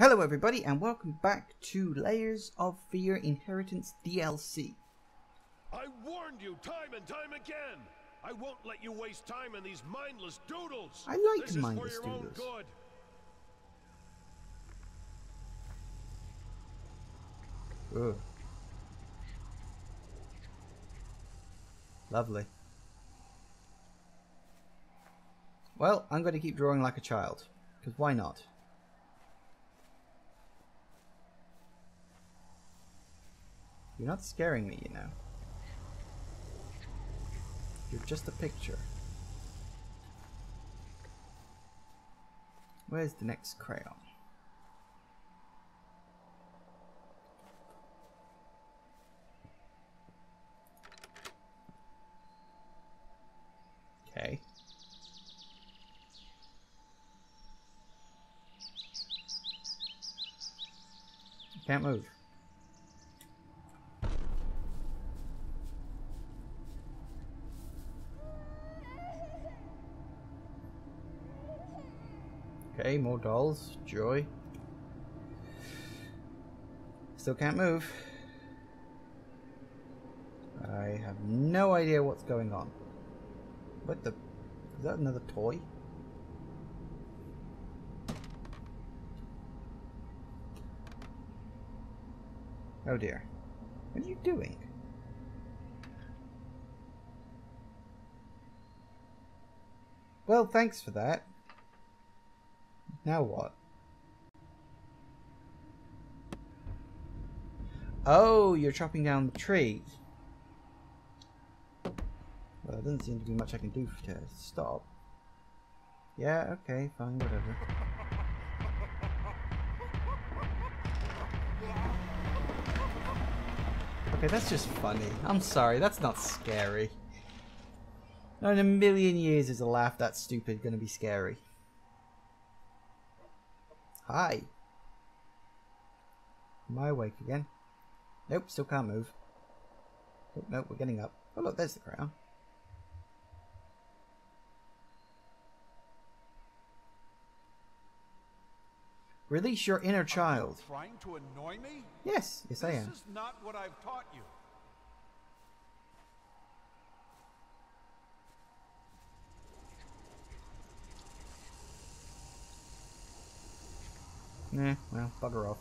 Hello everybody and welcome back to Layers of Fear Inheritance DLC. I warned you time and time again! I won't let you waste time on these mindless doodles! I like this mindless is for your doodles. own good. Ugh. Lovely. Well, I'm going to keep drawing like a child, because why not? You're not scaring me, you know. You're just a picture. Where's the next crayon? Okay. Can't move. Okay, more dolls. Joy. Still can't move. I have no idea what's going on. What the... Is that another toy? Oh dear. What are you doing? Well, thanks for that. Now what? Oh, you're chopping down the tree. Well, there doesn't seem to be much I can do to stop. Yeah, okay, fine, whatever. Okay, that's just funny. I'm sorry, that's not scary. Not in a million years is a laugh that stupid gonna be scary. Hi. Am I awake again? Nope, still can't move. Oh, nope, we're getting up. Oh look, there's the crown. Release your inner child. Are you trying to annoy me? Yes, yes I am. This is not what I've taught you. Nah, well, bugger off.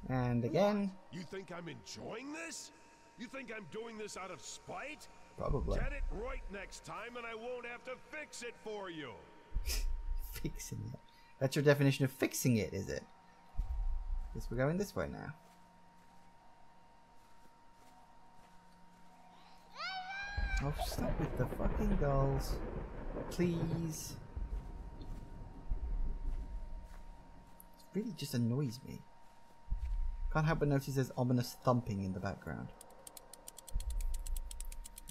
And again. What? You think I'm enjoying this? You think I'm doing this out of spite? Probably. Get it right next time and I won't have to fix it for you. Fixing it. That's your definition of fixing it, is it? Guess we're going this way now. Oh, stop with the fucking dolls. Please. It really just annoys me. Can't help but notice there's ominous thumping in the background.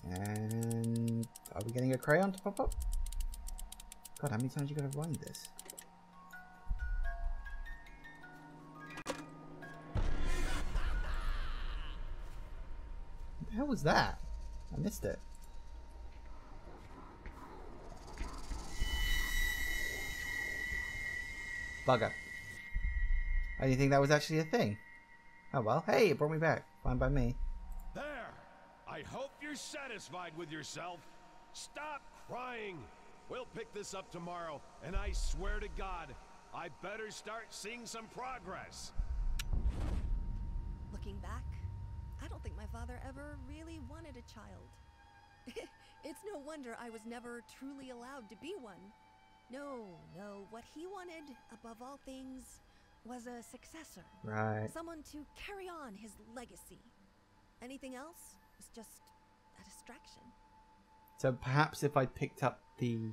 And are we getting a crayon to pop up? God, how many times you gotta wind this? What the hell was that? I missed it. Bugger. I didn't think that was actually a thing. Oh well, hey, it brought me back. Fine by me. There! I hope you're satisfied with yourself. Stop crying. We'll pick this up tomorrow, and I swear to God, I better start seeing some progress. Looking back, I don't think my father ever really wanted a child. It's no wonder I was never truly allowed to be one. No, what he wanted, above all things, was a successor. Right. Someone to carry on his legacy. Anything else was just a distraction. So perhaps if I picked up the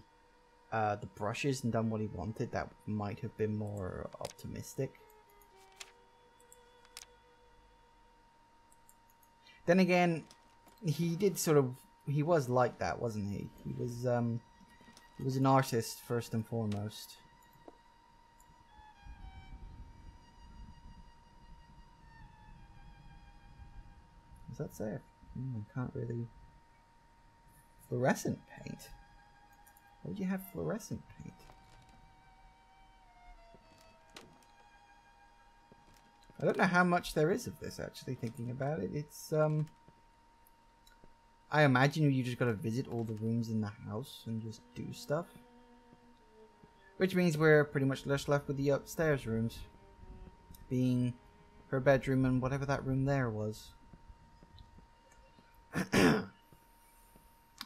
brushes and done what he wanted, that might have been more optimistic. Then again, he did sort of, he was like that, wasn't he? He was an artist first and foremost. Does that say? I can't really. Fluorescent paint. Oh Would you have fluorescent paint? I don't know how much there is of this, actually, thinking about it. It's, I imagine you just gotta visit all the rooms in the house and just do stuff. Which means we're pretty much just left with the upstairs rooms. Being her bedroom and whatever that room there was.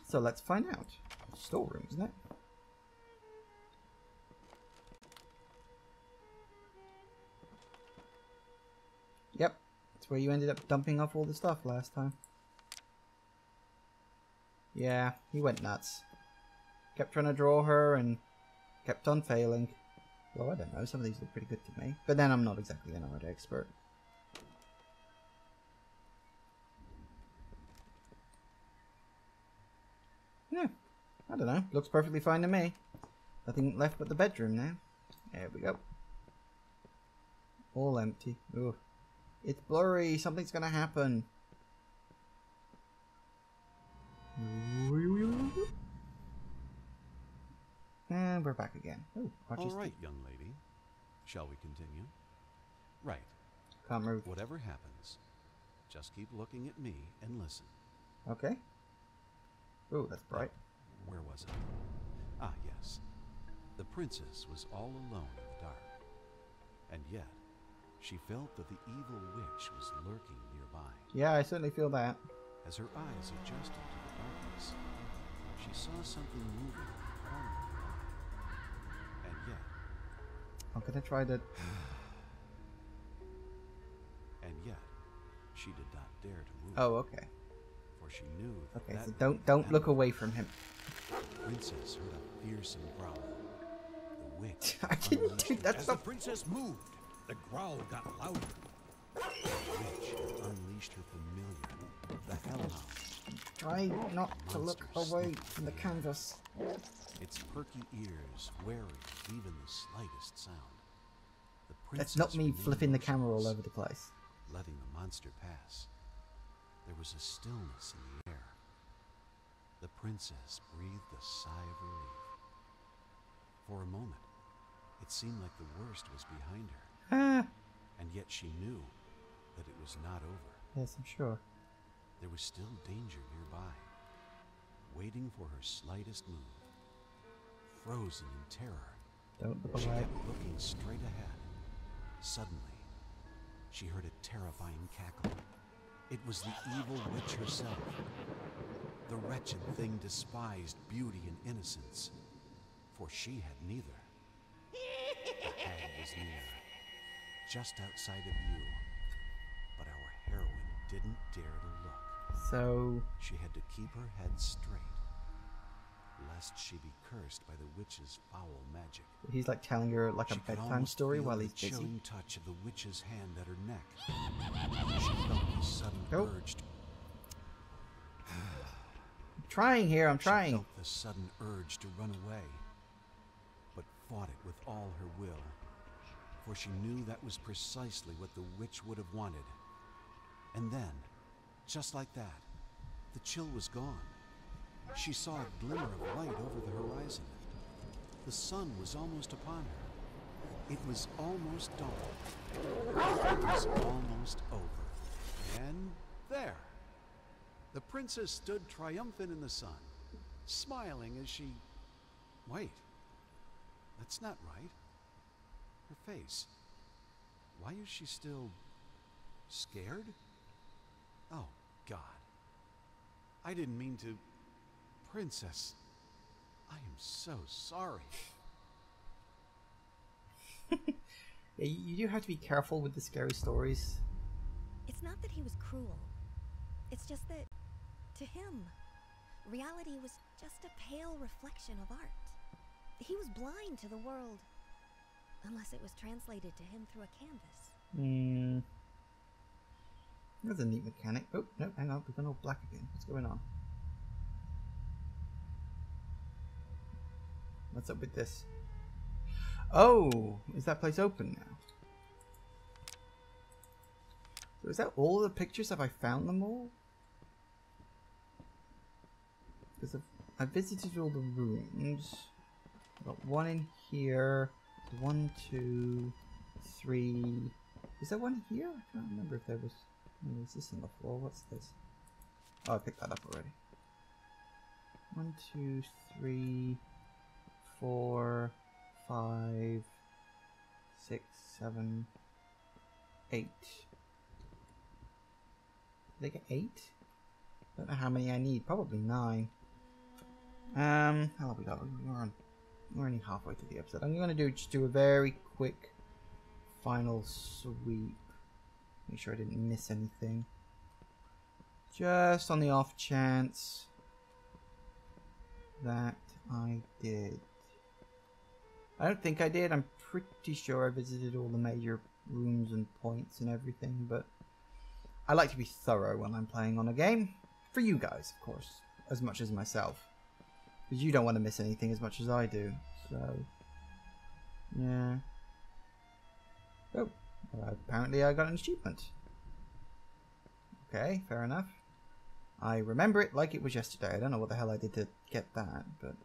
So let's find out. Storeroom, isn't it? Yep. That's where you ended up dumping off all the stuff last time. Yeah, he went nuts. Kept trying to draw her and kept on failing. Well, I don't know. Some of these look pretty good to me. But then I'm not exactly an art expert. Yeah, I don't know. Looks perfectly fine to me. Nothing left but the bedroom now. There we go. All empty. Ooh. It's blurry. Something's gonna happen. And we're back again. Ooh, all right, young lady. Shall we continue? Right. Can't move. Whatever happens, just keep looking at me and listen. Okay. Ooh, that's bright. Where was it? Ah, yes. The princess was all alone in the dark. And yet, she felt that the evil witch was lurking nearby. Yeah, I certainly feel that. As her eyes adjusted to the darkness, she saw something moving in the corner of her eye. And yet... I'm gonna try to... And yet, she did not dare to move. Oh, okay. For she knew that Okay, so don't look away from him. The princess heard a fearsome growl. The witch... I didn't do that. As the princess moved, the growl got louder. The witch had unleashed her familiar, the hellhound. Try not to look away from the canvas. Its perky ears wary of even the slightest sound. The That's princess not me remained flipping the camera all motionless, over the place. letting the monster pass. There was a stillness in the air. The princess breathed a sigh of relief. For a moment, it seemed like the worst was behind her. Ah, And yet she knew that it was not over. yes, I'm sure. There was still danger nearby, waiting for her slightest move. Frozen in terror, Don't look she away. kept looking straight ahead. Suddenly, she heard a terrifying cackle. It was the evil witch herself. The wretched thing despised beauty and innocence, for she had neither. The hag was near, just outside of view, but our heroine didn't dare to look. So, She had to keep her head straight, lest she be cursed by the witch's foul magic. he's like telling her like a She could bedtime almost story feel while the he's busy. chilling touch of the witch's hand at her neck. She felt the sudden Oh. urge to I'm trying here, I'm She trying. felt the sudden urge to run away, but fought it with all her will, for she knew that was precisely what the witch would have wanted. And then, just like that, the chill was gone. She saw a glimmer of light over the horizon. The sun was almost upon her. It was almost dawn. It was almost over. And there! The princess stood triumphant in the sun, smiling as she... Wait. That's not right. Her face. Why is she still... scared? Oh, God. I didn't mean to... Princess, I am so sorry. Yeah, you do have to be careful with the scary stories. It's not that he was cruel. It's just that, to him, reality was just a pale reflection of art. He was blind to the world, unless it was translated to him through a canvas. That's a neat mechanic. Oh, no, hang on, we've gone all black again. What's going on? What's up with this? Oh, is that place open now? So is that all the pictures? Have I found them all? Because I visited all the rooms. Got one in here. 1, 2, 3. Is there one here? I can't remember if there was. Oh, is this on the floor? What's this? Oh, I picked that up already. 1, 2, 3, 4, 5, 6, 7, 8. Did I get 8? Don't know how many I need. Probably 9. How have we got? We're only halfway through the episode. I'm going to just do a very quick final sweep. Make sure I didn't miss anything. Just on the off chance that I did. I don't think I did. I'm pretty sure I visited all the major rooms and points and everything, but I like to be thorough when I'm playing on a game. For you guys, of course, as much as myself. Because you don't want to miss anything as much as I do. So, yeah. Oh, apparently I got an achievement. Okay, fair enough. I remember it like it was yesterday. I don't know what the hell I did to get that, but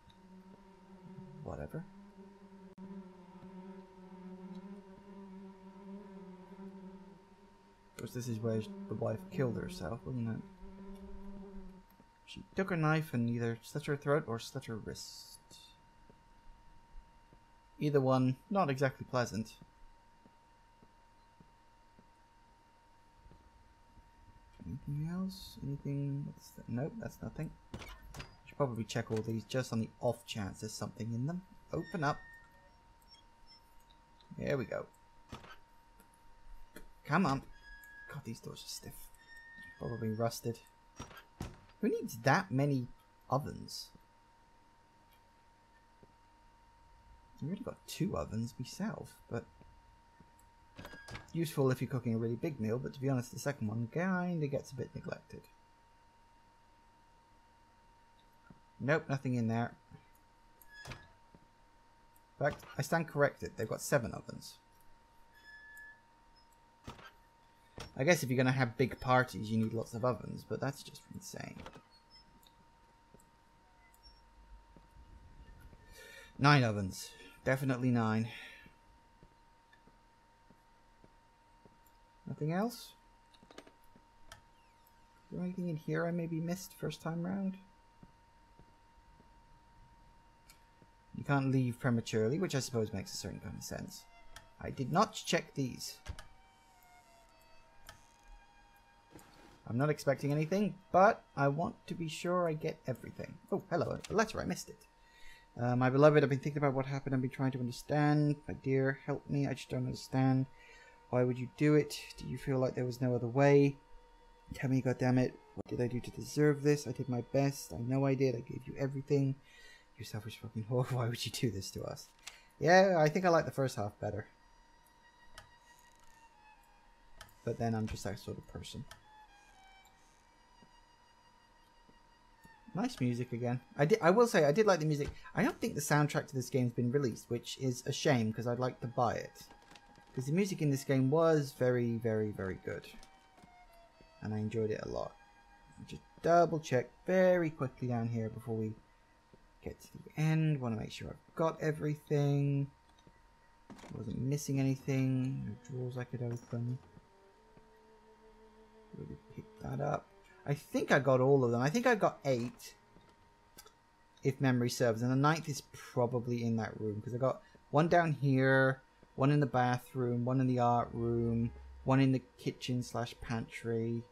whatever. Of course, this is where the wife killed herself, wasn't it? She took her knife and either slit her throat or slit her wrist. Either one, not exactly pleasant. Anything else? Anything? What's that? Nope, that's nothing. Should probably check all these just on the off chance there's something in them. Open up. There we go. Come on. God, these doors are stiff. Probably rusted. Who needs that many ovens? I've already got 2 ovens myself, but useful if you're cooking a really big meal, but to be honest, the second one kinda gets a bit neglected. Nope, nothing in there. In fact, I stand corrected. They've got 7 ovens. I guess if you're going to have big parties, you need lots of ovens, but that's just insane. 9 ovens. Definitely 9. Nothing else? Is there anything in here I maybe missed first time round? You can't leave prematurely, which I suppose makes a certain kind of sense. I did not check these. I'm not expecting anything, but I want to be sure I get everything. Oh, hello, a letter. I missed it. My beloved, I've been thinking about what happened. I've been trying to understand. My dear, help me. I just don't understand. Why would you do it? Do you feel like there was no other way? Tell me, goddammit. What did I do to deserve this? I did my best. I know I did. I gave you everything. You selfish fucking whore. Why would you do this to us? Yeah, I think I like the first half better. But then I'm just that sort of person. Nice music again. I will say I did like the music. I don't think the soundtrack to this game's been released, which is a shame because I'd like to buy it. Because the music in this game was very, very, very good. And I enjoyed it a lot. I'll just double check very quickly down here before we get to the end. Want to make sure I've got everything. Wasn't missing anything. No drawers I could open. Really pick that up. I think I got all of them. I think I got 8, if memory serves. And the 9th is probably in that room. Because I got one down here, one in the bathroom, one in the art room, one in the kitchen / pantry,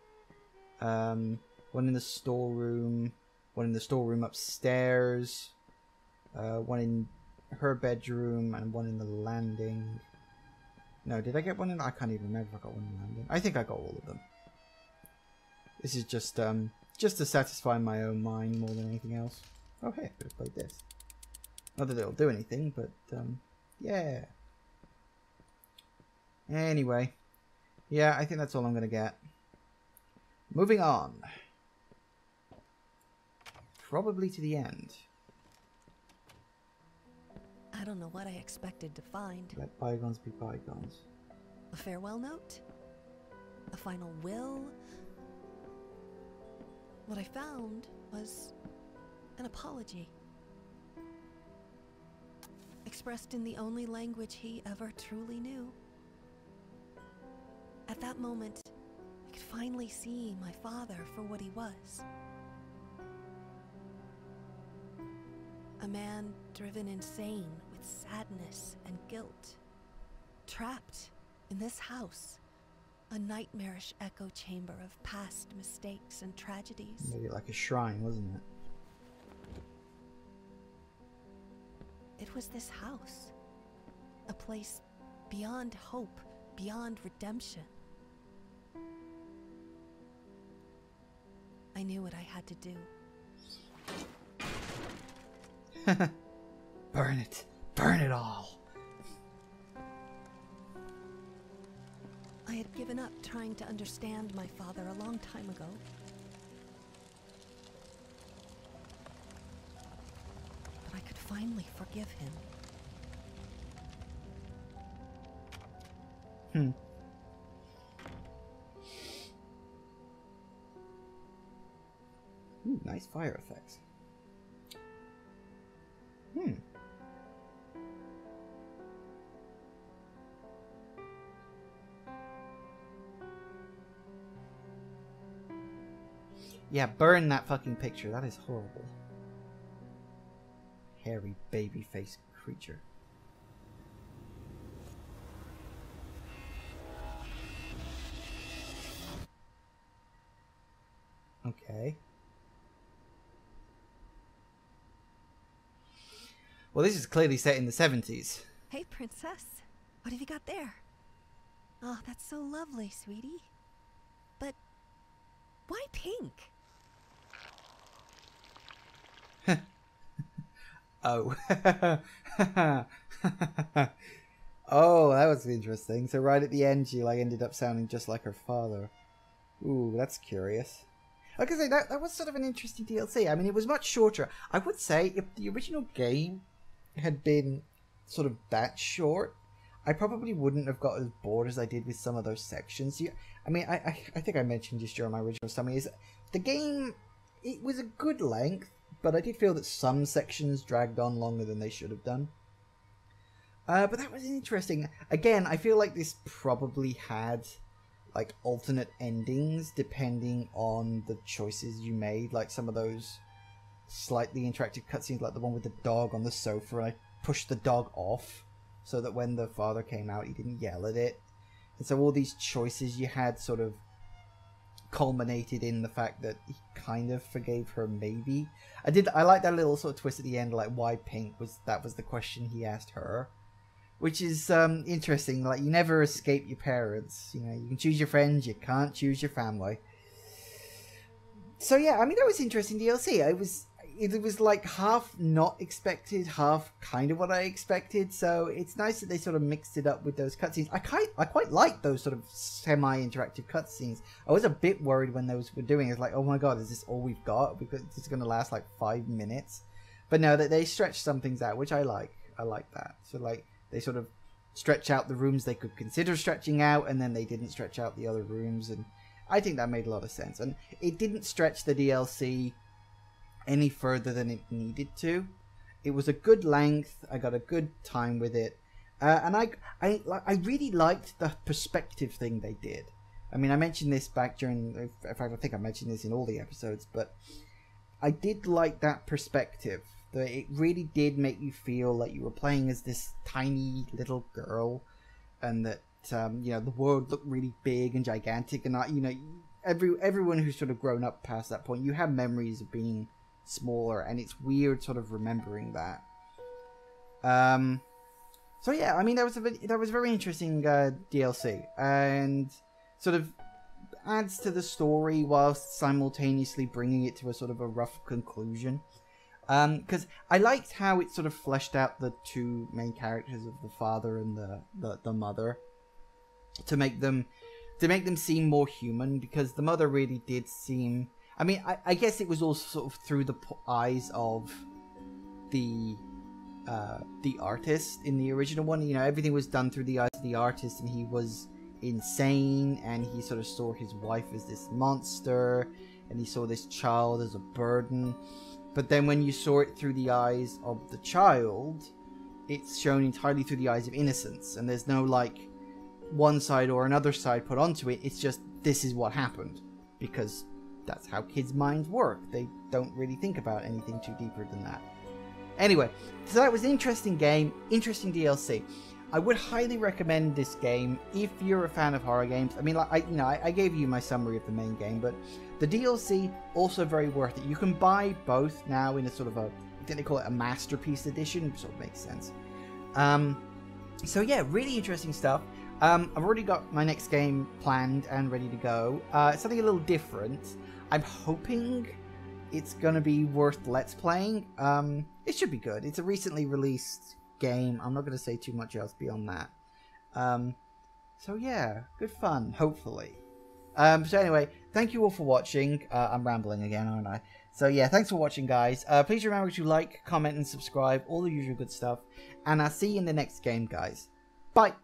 one in the storeroom, one in the storeroom upstairs, one in her bedroom, and one in the landing. No, did I get one in? I can't even remember if I got one in the landing. I think I got all of them. This is just to satisfy my own mind more than anything else. Oh hey, I could have played this. Not that it'll do anything, but yeah. Anyway, yeah, I think that's all I'm gonna get. Moving on. Probably to the end. I don't know what I expected to find. Let bygones be bygones. A farewell note? A final will? What I found was an apology. expressed in the only language he ever truly knew. At that moment, I could finally see my father for what he was. A man driven insane with sadness and guilt. Trapped in this house, a nightmarish echo chamber of past mistakes and tragedies. Maybe like a shrine, wasn't it? It was this house. A place beyond hope, beyond redemption. I knew what I had to do. Burn it. Burn it all. I had given up trying to understand my father a long time ago. But I could finally forgive him. Ooh, nice fire effects. Yeah, burn that fucking picture. That is horrible. Hairy baby-faced creature. Okay. Well, this is clearly set in the 70s. Hey, princess. What have you got there? Oh, that's so lovely, sweetie. But why pink? Oh. Oh, that was interesting. So right at the end, she like ended up sounding just like her father. Ooh, that's curious. Like I say, that was sort of an interesting DLC. I mean, it was much shorter. I would say if the original game had been sort of that short, I probably wouldn't have got as bored as I did with some of those sections. I mean, I think I mentioned just during my original summary, is the game, it was a good length, but I did feel that some sections dragged on longer than they should have done. But that was interesting. Again, I feel like this probably had like alternate endings depending on the choices you made. Like some of those slightly interactive cutscenes, like the one with the dog on the sofa, and I pushed the dog off so that when the father came out, he didn't yell at it. And so all these choices you had sort of culminated in the fact that he kind of forgave her, maybe. I like that little sort of twist at the end, like why pink, was the question he asked her, which is interesting. Like, you never escape your parents, you know, you can choose your friends, you can't choose your family. So yeah, I mean, that was interesting DLC. It was like half not expected, half kind of what I expected. So it's nice that they sort of mixed it up with those cutscenes. I quite like those sort of semi-interactive cutscenes. I was a bit worried when those were doing it. It's like, oh my god, is this all we've got? Because it's going to last like 5 minutes. But no, they stretched some things out, which I like. I like that. So like they sort of stretch out the rooms they could consider stretching out, and then they didn't stretch out the other rooms, and I think that made a lot of sense. And it didn't stretch the DLC any further than it needed to. It was a good length. I got a good time with it, and I really liked the perspective thing they did. I mean, I mentioned this back during, in fact, I think I mentioned this in all the episodes, but I did like that perspective. That it really did make you feel like you were playing as this tiny little girl, and that you know, the world looked really big and gigantic, and you know, everyone who's sort of grown up past that point, you have memories of being smaller, and it's weird sort of remembering that. So yeah, I mean, that was a very interesting DLC, and sort of adds to the story whilst simultaneously bringing it to a sort of a rough conclusion. Because I liked how it sort of fleshed out the two main characters of the father and the mother, to make them seem more human, because the mother really did seem, I mean, I guess it was also sort of through the eyes of the artist in the original one. You know, everything was done through the eyes of the artist, and he was insane, and he sort of saw his wife as this monster, and he saw this child as a burden. But then when you saw it through the eyes of the child, it's shown entirely through the eyes of innocence, and there's no like one side or another side put onto it. It's just, this is what happened, because that's how kids' minds work. They don't really think about anything too deeper than that. Anyway, so that was an interesting game, interesting DLC. I would highly recommend this game if you're a fan of horror games. I mean, like, I gave you my summary of the main game, but the DLC also very worth it. You can buy both now in a sort of a, I think they call it a masterpiece edition, which sort of makes sense. So yeah, really interesting stuff. I've already got my next game planned and ready to go. Something a little different. I'm hoping it's going to be worth Let's Playing. It should be good. It's a recently released game. I'm not going to say too much else beyond that. So yeah, good fun, hopefully. So anyway, thank you all for watching. I'm rambling again, aren't I? So yeah, thanks for watching, guys. Please remember to like, comment, and subscribe. All the usual good stuff. And I'll see you in the next game, guys. Bye!